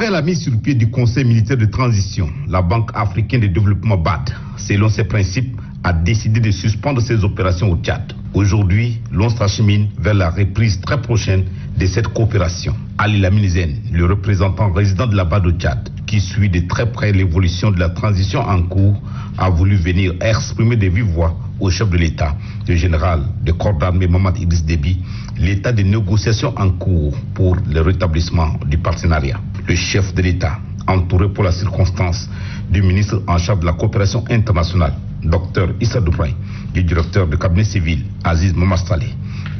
Après la mise sur pied du Conseil militaire de transition, la Banque africaine de développement BAD, selon ses principes, a décidé de suspendre ses opérations au Tchad. Aujourd'hui, l'on s'achemine vers la reprise très prochaine de cette coopération. Ali Lamine Zen, le représentant résident de la BAD au Tchad, qui suit de très près l'évolution de la transition en cours, a voulu venir exprimer de vive voix au chef de l'État, le général de corps d'armée Mohamed Idriss Déby, l'état de négociation en cours pour le rétablissement du partenariat. Le chef de l'État, entouré pour la circonstance du ministre en charge de la coopération internationale, Dr Issa Doubraï, du directeur du cabinet civil, Aziz Momastalé,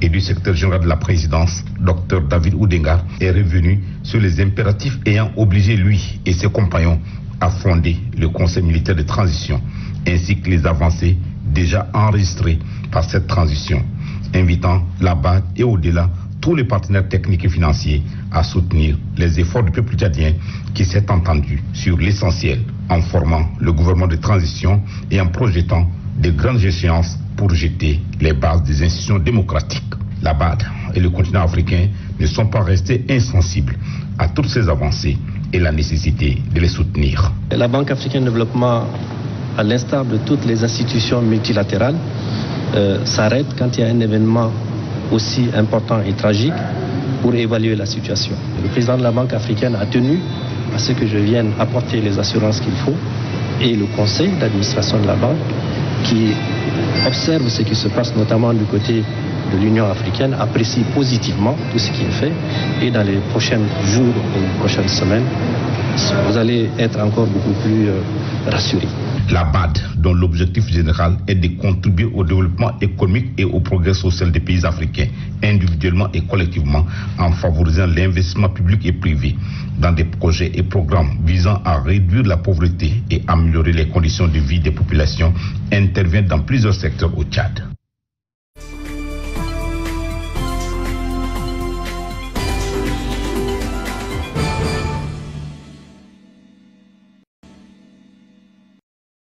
et du secrétaire général de la présidence, Dr David Oudenga, est revenu sur les impératifs ayant obligé lui et ses compagnons à fonder le Conseil militaire de transition, ainsi que les avancées déjà enregistrées par cette transition, invitant la BAD et au-delà tous les partenaires techniques et financiers à soutenir les efforts du peuple tchadien qui s'est entendu sur l'essentiel en formant le gouvernement de transition et en projetant de grandes échéances pour jeter les bases des institutions démocratiques. La BAD et le continent africain ne sont pas restés insensibles à toutes ces avancées et la nécessité de les soutenir. La Banque africaine de développement, à l'instar de toutes les institutions multilatérales, s'arrête quand il y a un événement aussi important et tragique pour évaluer la situation. Le président de la Banque africaine a tenu à ce que je vienne apporter les assurances qu'il faut, et le conseil d'administration de la banque qui observe ce qui se passe notamment du côté de l'Union africaine apprécie positivement tout ce qui est fait, et dans les prochains jours et les prochaines semaines, vous allez être encore beaucoup plus rassurés. La BAD, dont l'objectif général est de contribuer au développement économique et au progrès social des pays africains, individuellement et collectivement, en favorisant l'investissement public et privé dans des projets et programmes visant à réduire la pauvreté et améliorer les conditions de vie des populations, intervient dans plusieurs secteurs au Tchad.